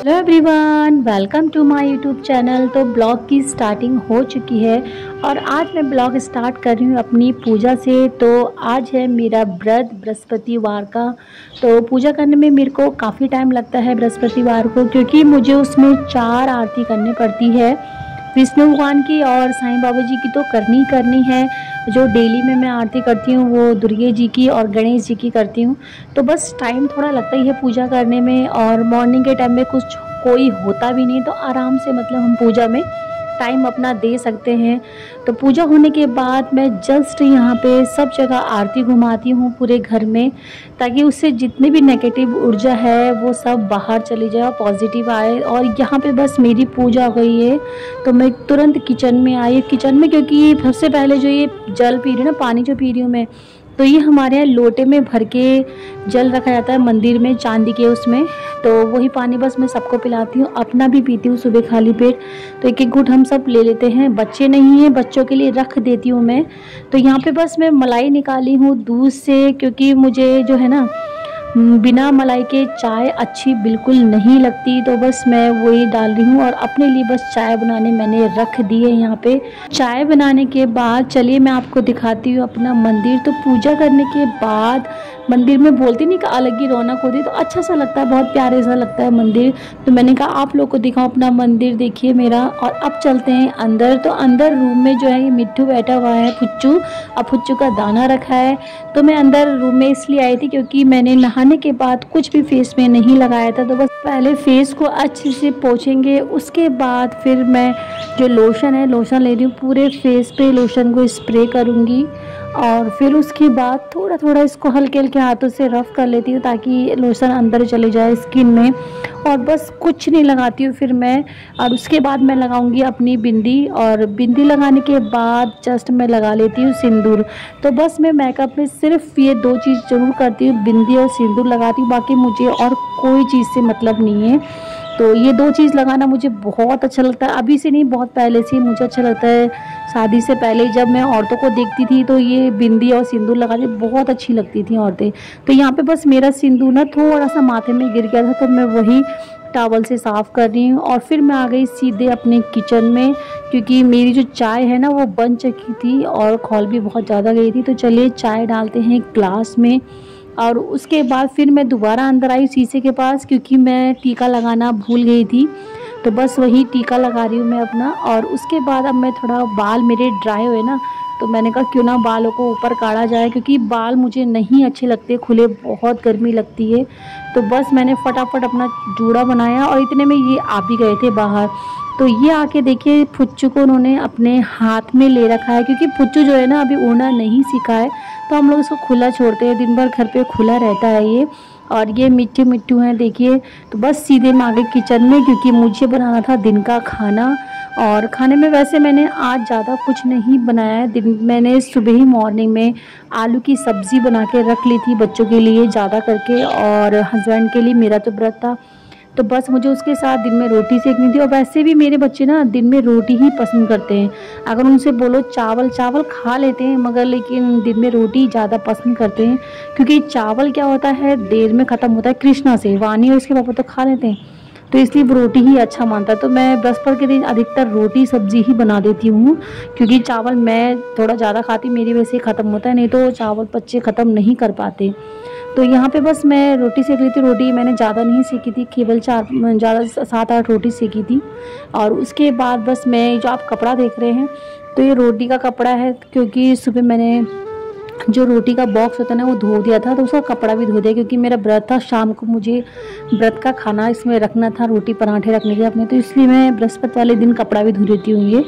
Hello everyone, welcome to my YouTube channel. तो blog की starting हो चुकी है और आज मैं ब्लॉग स्टार्ट कर रही हूँ अपनी पूजा से। तो आज है मेरा व्रत बृहस्पतिवार का। तो पूजा करने में मेरे को काफ़ी टाइम लगता है बृहस्पतिवार को, क्योंकि मुझे उसमें 4 आरती करनी पड़ती है विष्णु भगवान की और साईं बाबा जी की तो करनी ही करनी है। जो डेली में मैं आरती करती हूँ वो दुर्गे जी की और गणेश जी की करती हूँ। तो बस टाइम थोड़ा लगता ही है पूजा करने में, और मॉर्निंग के टाइम में कुछ कोई होता भी नहीं, तो आराम से मतलब हम पूजा में टाइम अपना दे सकते हैं। तो पूजा होने के बाद मैं जस्ट यहाँ पे सब जगह आरती घुमाती हूँ पूरे घर में, ताकि उससे जितनी भी नेगेटिव ऊर्जा है वो सब बाहर चली जाए और पॉजिटिव आए। और यहाँ पे बस मेरी पूजा हो गई है तो मैं तुरंत किचन में आई। किचन में क्योंकि सबसे पहले जो ये जल पी रही हूँ ना, पानी जो पी रही हूँ मैं, तो ये हमारे यहाँ लोटे में भर के जल रखा जाता है मंदिर में, चांदी के उसमें। तो वही पानी बस मैं सबको पिलाती हूँ, अपना भी पीती हूँ सुबह खाली पेट। तो एक एक घूंट हम सब ले लेते हैं। बच्चे नहीं हैं, बच्चों के लिए रख देती हूँ मैं। तो यहाँ पे बस मैं मलाई निकाली हूँ दूध से, क्योंकि मुझे जो है ना बिना मलाई के चाय अच्छी बिल्कुल नहीं लगती। तो बस मैं वही डाल रही हूँ और अपने लिए बस चाय बनाने मैंने रख दी है यहाँ पे। चाय बनाने के बाद चलिए मैं आपको दिखाती हूँ अपना मंदिर। तो पूजा करने के बाद मंदिर में बोलती नहीं कि अलग ही रौनक होती है, तो अच्छा सा लगता है, बहुत प्यारे सा लगता है मंदिर। तो मैंने कहा आप लोग को दिखाऊं अपना मंदिर, देखिए मेरा। और अब चलते हैं अंदर। तो अंदर रूम में जो है ये मिट्ठू बैठा हुआ है, फुच्चू, और फुच्चू का दाना रखा है। तो मैं अंदर रूम में इसलिए आई थी क्योंकि मैंने नहाने के बाद कुछ भी फेस में नहीं लगाया था। तो बस पहले फेस को अच्छे से पोंछेंगे, उसके बाद फिर मैं जो लोशन है लोशन ले रही हूँ, पूरे फेस पे लोशन को स्प्रे करूँगी। और फिर उसके बाद थोड़ा थोड़ा इसको हल्के हल्के हाथों से रफ़ कर लेती हूँ ताकि लोशन अंदर चले जाए स्किन में। और बस कुछ नहीं लगाती हूँ फिर मैं। और उसके बाद मैं लगाऊंगी अपनी बिंदी, और बिंदी लगाने के बाद जस्ट मैं लगा लेती हूँ सिंदूर। तो बस मैं मेकअप में सिर्फ ये 2 चीज़ ज़रूर करती हूँ, बिंदी और सिंदूर लगाती हूँ, बाकी मुझे और कोई चीज़ से मतलब नहीं है। तो ये 2 चीज़ लगाना मुझे बहुत अच्छा लगता है, अभी से नहीं बहुत पहले से मुझे अच्छा लगता है। शादी से पहले जब मैं औरतों को देखती थी तो ये बिंदी और सिंदूर लगाने बहुत अच्छी लगती थी औरतें। तो यहाँ पे बस मेरा सिंदूर ना थोड़ा सा माथे में गिर गया था, तो मैं वही टॉवल से साफ़ कर रही हूँ। और फिर मैं आ गई सीधे अपने किचन में, क्योंकि मेरी जो चाय है ना वो बन चुकी थी और खौल भी बहुत ज़्यादा गई थी। तो चलिए चाय डालते हैं ग्लास में। और उसके बाद फिर मैं दोबारा अंदर आई शीशे के पास, क्योंकि मैं टीका लगाना भूल गई थी। तो बस वही टीका लगा रही हूँ मैं अपना। और उसके बाद अब मैं थोड़ा बाल मेरे ड्राई हुए ना, तो मैंने कहा क्यों ना बालों को ऊपर काढ़ा जाए, क्योंकि बाल मुझे नहीं अच्छे लगते खुले, बहुत गर्मी लगती है। तो बस मैंने फटाफट अपना जूड़ा बनाया और इतने में ये आ भी गए थे बाहर। तो ये आके देखिए फुच्चू को उन्होंने अपने हाथ में ले रखा है, क्योंकि फुच्चू जो है ना अभी उड़ना नहीं सीखा है, तो हम लोग इसको खुला छोड़ते हैं, दिन भर घर पे खुला रहता है ये। और ये मिट्टू मिट्टू हैं देखिए। तो बस सीधे मैं आ गई किचन में, क्योंकि मुझे बनाना था दिन का खाना। और खाने में वैसे मैंने आज ज़्यादा कुछ नहीं बनाया है। दिन मैंने सुबह ही मॉर्निंग में आलू की सब्ज़ी बना के रख ली थी बच्चों के लिए ज़्यादा करके, और हस्बैंड के लिए, मेरा तो व्रत था। तो बस मुझे उसके साथ दिन में रोटी सेकनी थी। और वैसे भी मेरे बच्चे ना दिन में रोटी ही पसंद करते हैं। अगर उनसे बोलो चावल, चावल खा लेते हैं मगर लेकिन दिन में रोटी ज़्यादा पसंद करते हैं, क्योंकि चावल क्या होता है देर में ख़त्म होता है। कृष्णा से वानी और उसके पापा तो खा लेते हैं, तो इसलिए वो रोटी ही अच्छा मानता है। तो मैं बृहस्पति के दिन अधिकतर रोटी सब्जी ही बना देती हूँ, क्योंकि चावल मैं थोड़ा ज़्यादा खाती, मेरी वजह से ख़त्म होता है, नहीं तो चावल बच्चे ख़त्म नहीं कर पाते। तो यहाँ पे बस मैं रोटी सेक रही थी। रोटी मैंने ज़्यादा नहीं सेकी थी, केवल 7-8 रोटी सेकी थी। और उसके बाद बस मैं जो आप कपड़ा देख रहे हैं, तो ये रोटी का कपड़ा है, क्योंकि सुबह मैंने जो रोटी का बॉक्स होता है ना वो धो दिया था, तो उसका कपड़ा भी धो दिया, क्योंकि मेरा व्रत था। शाम को मुझे व्रत का खाना इसमें रखना था, रोटी पराठे रखने के अपने, तो इसलिए मैं बृहस्पति वाले दिन कपड़ा भी धो देती हूँ ये।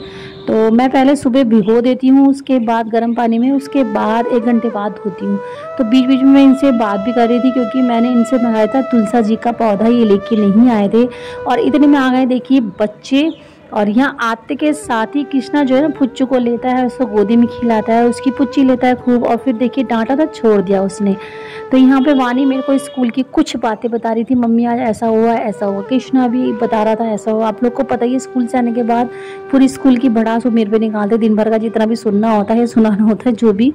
तो मैं पहले सुबह भिगो देती हूँ, उसके बाद गर्म पानी में, उसके बाद 1 घंटे बाद धोती हूँ। तो बीच बीच में मैं इनसे बात भी कर रही थी, क्योंकि मैंने इनसे मंगाया था तुलसा जी का पौधा, ये लेके नहीं आए थे। और इतने में आ गए देखिए बच्चे। और यहाँ आते के साथ ही कृष्णा जो है ना फुच्चू को लेता है, उसको गोदी में खिलाता है, उसकी पुच्ची लेता है खूब। और फिर देखिए डांटा था, छोड़ दिया उसने। तो यहाँ पे वानी मेरे को स्कूल की कुछ बातें बता रही थी, मम्मी आज ऐसा हुआ ऐसा हुआ। कृष्णा भी बता रहा था ऐसा हुआ। आप लोग को पता ही है स्कूल से आने के बाद पूरी स्कूल की भड़ास वो मेरे पे निकालते, दिन भर का जितना भी सुनना होता है, सुनाना होता है, जो भी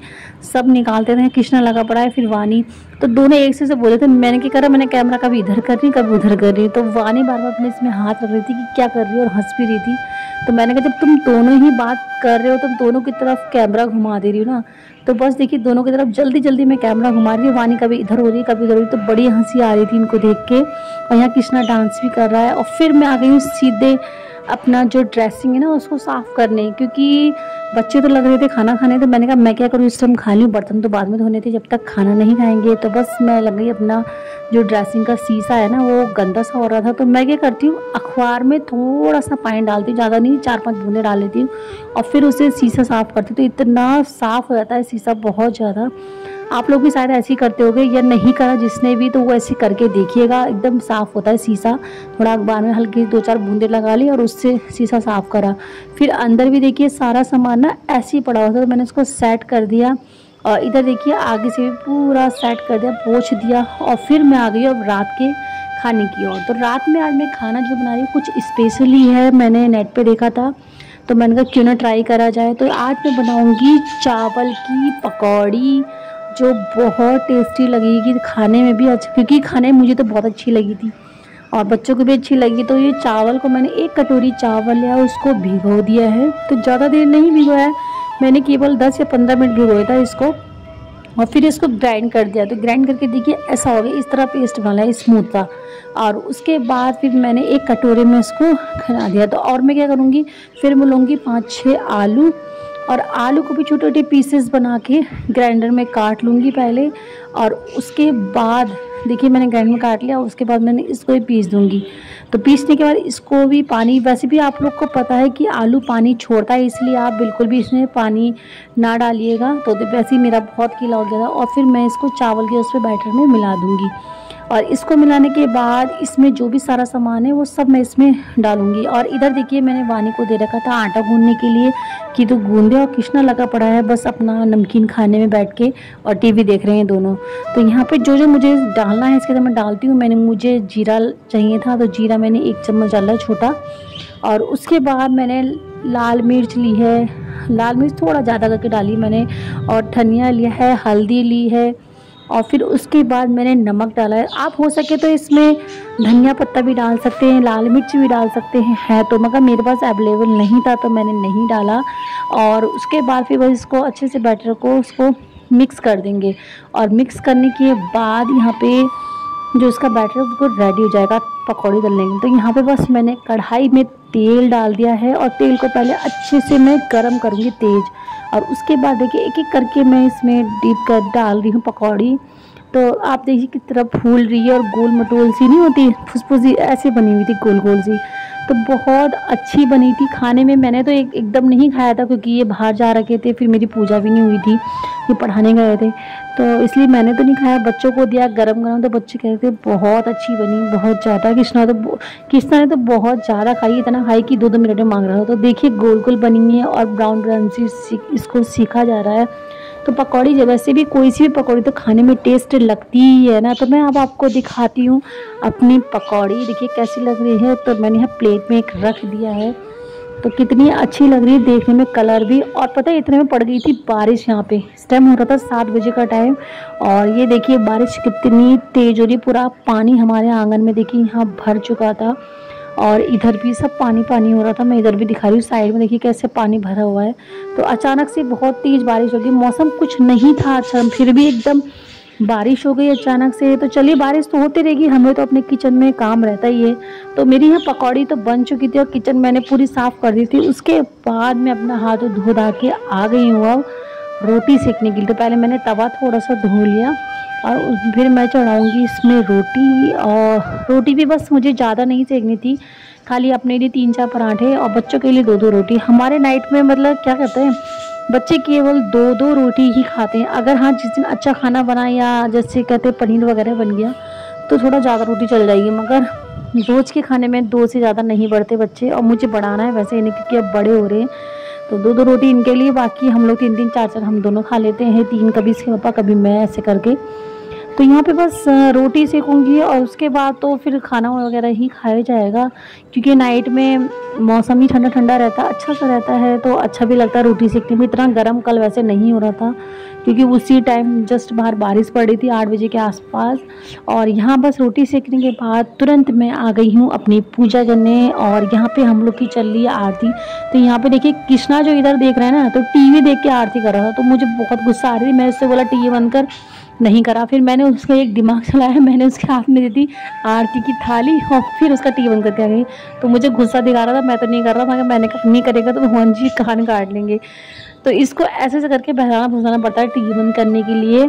सब निकालते थे। कृष्णा लगा पड़ा है, फिर वानी। तो दोनों एक से बोले थे। मैंने क्या करा, मैंने कैमरा कभी इधर कर रही कभी उधर कर रही, तो वानी बार बार अपने इसमें हाथ रख रही थी कि क्या कर रही है, और हंस भी रही थी। तो मैंने कहा जब तुम दोनों ही बात कर रहे हो, तुम दोनों की तरफ कैमरा घुमा दे रही हो ना, तो बस देखिए दोनों की तरफ जल्दी जल्दी मैं कैमरा घुमा रही हूँ। वानी कभी इधर हो रही है कभी उधर हो रही, तो बड़ी हंसी आ रही थी इनको देख के। और यहाँ कृष्णा डांस भी कर रहा है। और फिर मैं आ गई हूँ सीधे अपना जो ड्रेसिंग है ना उसको साफ़ करने, क्योंकि बच्चे तो लग रहे थे खाना खाने। तो मैंने कहा मैं क्या करूँ, इस टाइम खा लूँ, बर्तन तो बाद में धोने थे, जब तक खाना नहीं खाएंगे। तो बस मैं लग गई, अपना जो ड्रेसिंग का शीशा है ना वो गंदा सा हो रहा था। तो मैं क्या करती हूँ, अखबार में थोड़ा सा पानी डालती हूँ, ज़्यादा नहीं, 4-5 बूंदे डाल लेती हूँ, और फिर उसे शीशा साफ़ करती हूँ। तो इतना साफ़ हो जाता है शीशा, बहुत ज़्यादा। आप लोग भी शायद ऐसे ही करते होगे, या नहीं करा जिसने भी, तो वो ऐसे करके देखिएगा, एकदम साफ़ होता है शीशा। थोड़ा अखबार में हल्की 2-4 बूंदे लगा ली और उससे शीशा साफ़ करा। फिर अंदर भी देखिए सारा सामान ना ऐसे ही पड़ा हुआ था, तो मैंने उसको सेट कर दिया। और इधर देखिए आगे से भी पूरा सेट कर दिया, पोंछ दिया। और फिर मैं आ गई अब रात के खाने की ओर। तो रात में आज मैं खाना जो बना रही हूँ कुछ स्पेशल ही है, मैंने नेट पे देखा था, तो मैंने कहा क्यों ना ट्राई करा जाए। तो आज मैं बनाऊँगी चावल की पकौड़ी, जो बहुत टेस्टी लगेगी खाने में भी अच्छा, क्योंकि खाने में मुझे तो बहुत अच्छी लगी थी और बच्चों को भी अच्छी लगी। तो ये चावल को मैंने 1 कटोरी चावल लिया, उसको भिगो दिया है। तो ज़्यादा देर नहीं भिगोया है, मैंने केवल 10 या 15 मिनट भिगोया था इसको। और फिर इसको ग्राइंड कर दिया। तो ग्राइंड करके देखिए ऐसा हो गया, इस तरह पेस्ट बना है स्मूथ सा। और उसके बाद फिर मैंने 1 कटोरे में इसको खिला दिया। तो और मैं क्या करूँगी, फिर मैं लूँगी 5-6 आलू, और आलू को भी छोटे छोटे पीसेस बना के ग्राइंडर में काट लूँगी पहले। और उसके बाद देखिए मैंने ग्राइंडर में काट लिया, उसके बाद मैंने इसको भी पीस दूँगी। तो पीसने के बाद इसको भी पानी, वैसे भी आप लोग को पता है कि आलू पानी छोड़ता है, इसलिए आप बिल्कुल भी इसमें पानी ना डालिएगा। तो वैसे ही मेरा बहुत गीला हो गया था। और फिर मैं इसको चावल के उस पर बैटर में मिला दूँगी। और इसको मिलाने के बाद इसमें जो भी सारा सामान है वो सब मैं इसमें डालूंगी। और इधर देखिए मैंने वानी को दे रखा था आटा गूंदने के लिए कि तो गूंदे, और कृष्णा लगा पड़ा है बस अपना नमकीन खाने में बैठ के, और टीवी देख रहे हैं दोनों। तो यहाँ पे जो जो मुझे डालना है इसके अंदर मैं डालती हूँ। मुझे जीरा चाहिए था, तो जीरा मैंने 1 चम्मच डाला छोटा। और उसके बाद मैंने लाल मिर्च ली है, लाल मिर्च थोड़ा ज़्यादा करके डाली मैंने, और धनिया लिया है, हल्दी ली है, और फिर उसके बाद मैंने नमक डाला है। आप हो सके तो इसमें धनिया पत्ता भी डाल सकते हैं, लाल मिर्च भी डाल सकते हैं, है तो, मगर मेरे पास अवेलेबल नहीं था तो मैंने नहीं डाला। और उसके बाद फिर बस इसको अच्छे से बैटर को उसको मिक्स कर देंगे। और मिक्स करने के बाद यहाँ पे जो इसका बैटर है वो रेडी हो जाएगा पकौड़ी तलने के। तो यहाँ पे बस मैंने कढ़ाई में तेल डाल दिया है, और तेल को पहले अच्छे से मैं गरम करूँगी तेज़। और उसके बाद देखिए एक एक करके मैं इसमें डीप कर डाल रही हूँ पकौड़ी। तो आप देखिए किस तरह फूल रही है, और गोल मटोल सी नहीं होती, फुसफुसी ऐसे बनी हुई थी, गोल गोल सी। तो बहुत अच्छी बनी थी खाने में। मैंने तो एकदम नहीं खाया था, क्योंकि ये बाहर जा रखे थे, फिर मेरी पूजा भी नहीं हुई थी, ये पढ़ाने गए थे, तो इसलिए मैंने तो नहीं खाया, बच्चों को दिया गरम गरम। तो बच्चे कह रहे थे बहुत अच्छी बनी, बहुत ज़्यादा। कृष्णा ने तो बहुत ज़्यादा खाई, इतना खाई कि 2-2 मिनट में मांग रहा था। तो देखिए गोल गोल बनी है और ब्राउन ब्राउन सी इसको सीखा जा रहा है। तो पकौड़ी वैसे भी कोई सी भी पकौड़ी तो खाने में टेस्ट लगती ही है ना। तो मैं अब आपको दिखाती हूँ अपनी पकौड़ी, देखिए कैसी लग रही है। तो मैंने यहाँ प्लेट में एक रख दिया है, तो कितनी अच्छी लग रही है देखने में, कलर भी। और पता है इतने में पड़ गई थी बारिश, यहाँ पे इस टाइम हो रहा था 7 बजे का टाइम, और ये देखिए बारिश कितनी तेज हो रही, पूरा पानी हमारे आंगन में देखिए यहाँ भर चुका था। और इधर भी सब पानी पानी हो रहा था, मैं इधर भी दिखा रही हूँ साइड में, देखिए कैसे पानी भरा हुआ है। तो अचानक से बहुत तेज़ बारिश हो गई, मौसम कुछ नहीं था अच्छा, फिर भी एकदम बारिश हो गई अचानक से। तो चलिए बारिश तो होती रहेगी, हमें तो अपने किचन में काम रहता ही है। तो मेरी यहाँ पकौड़ी तो बन चुकी थी और किचन मैंने पूरी साफ़ कर दी थी। उसके बाद मैं अपना हाथ धो धा के आ गई हूँ अब रोटी सेकने के लिए। तो पहले मैंने तवा थोड़ा सा धो लिया, और फिर मैं चढ़ाऊँगी इसमें रोटी। और रोटी भी बस मुझे ज़्यादा नहीं सेकनी थी, खाली अपने लिए 3-4 पराठे और बच्चों के लिए 2-2 रोटी। हमारे नाइट में मतलब क्या कहते हैं, बच्चे केवल 2-2 रोटी ही खाते हैं। अगर हाँ जिस दिन अच्छा खाना बना, या जैसे कहते हैं पनीर वगैरह बन गया, तो थोड़ा ज़्यादा रोटी चल जाएगी, मगर रोज़ के खाने में 2 से ज़्यादा नहीं बढ़ते बच्चे। और मुझे बढ़ाना है वैसे इन्हें, क्योंकि अब बड़े हो रहे हैं, तो 2-2 रोटी इनके लिए, बाकी हम लोग 3-3 4-4 हम दोनों खा लेते हैं, 3 कभी इसके पापा कभी मैं, ऐसे करके। तो यहाँ पे बस रोटी सेकूँगी, और उसके बाद तो फिर खाना वगैरह ही खाया जाएगा, क्योंकि नाइट में मौसम ही ठंडा ठंडा रहता है, अच्छा सा रहता है, तो अच्छा भी लगता है रोटी सेकने में। इतना गर्म कल वैसे नहीं हो रहा था, क्योंकि उसी टाइम जस्ट बाहर बारिश पड़ी थी 8 बजे के आसपास। और यहाँ बस रोटी सेकने के बाद तुरंत मैं आ गई हूँ अपनी पूजा करने। और यहाँ पे हम लोग की चल रही है आरती। तो यहाँ पे देखिए कृष्णा जो इधर देख रहे हैं ना, तो टीवी देख के आरती कर रहा था, तो मुझे बहुत गुस्सा आ रही थी। मैं उससे बोला टीवी बंद कर, नहीं करा। फिर मैंने उसका एक दिमाग चलाया, मैंने उसके हाथ में दे दी आरती की थाली और फिर उसका टीवी बंद करके आ गई। तो मुझे गुस्सा दिखा रहा था, मैं तो नहीं कर रहा था, मैंने कहा नहीं करेगा तो भगवान जी कान काट लेंगे। तो इसको ऐसे ऐसे करके बहलाना फुसलाना पड़ता है टीवी बंद करने के लिए।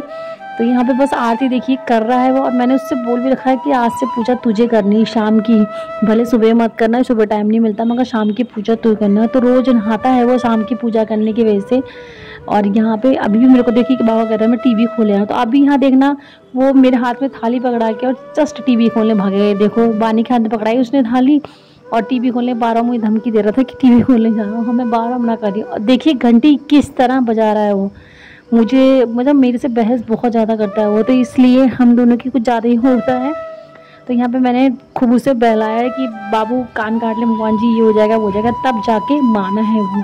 तो यहाँ पे बस आरती देखिए कर रहा है वो। और मैंने उससे बोल भी रखा है कि आज से पूजा तुझे करनी है शाम की, भले सुबह मत करना, सुबह टाइम नहीं मिलता, मगर शाम की पूजा तू करना। तो रोज़ नहाता है वो शाम की पूजा करने की वजह से। और यहाँ पे अभी भी मेरे को देखिए कि बाबा कह रहा है मैं टीवी खोले हैं, तो अभी यहाँ देखना वो मेरे हाथ में थाली पकड़ा के और जस्ट टीवी खोलने भागे गए। देखो बानी के हाथ में पकड़ाई उसने थाली और टीवी खोलने, 12 मुझे धमकी दे रहा था कि टीवी खोलने जा रहा हूँ, हमें 12 मना कर दिया। और देखिए घंटी किस तरह बजा रहा है वो, मुझे मतलब मेरे से बहस बहुत ज़्यादा करता है वो, तो इसलिए हम दोनों की कुछ ज़्यादा ही होता है। तो यहाँ पे मैंने खूब उसे बहलाया है कि बाबू कान काट ले भगवान जी, ये हो जाएगा वो हो जाएगा, तब जाके माना है वो।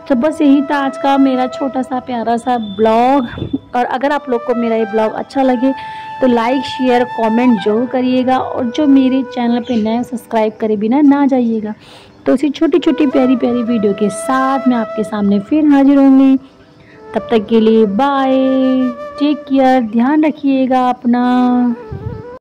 तो बस यही था आज का मेरा छोटा सा प्यारा सा ब्लॉग। और अगर आप लोग को मेरा ये ब्लॉग अच्छा लगे तो लाइक शेयर कमेंट जरूर करिएगा। और जो मेरे चैनल पे नए सब्सक्राइब करे बिना ना जाइएगा। तो इसी छोटी छोटी प्यारी प्यारी वीडियो के साथ मैं आपके सामने फिर हाजिर होंगी। तब तक के लिए बाय, टेक केयर, ध्यान रखिएगा अपना।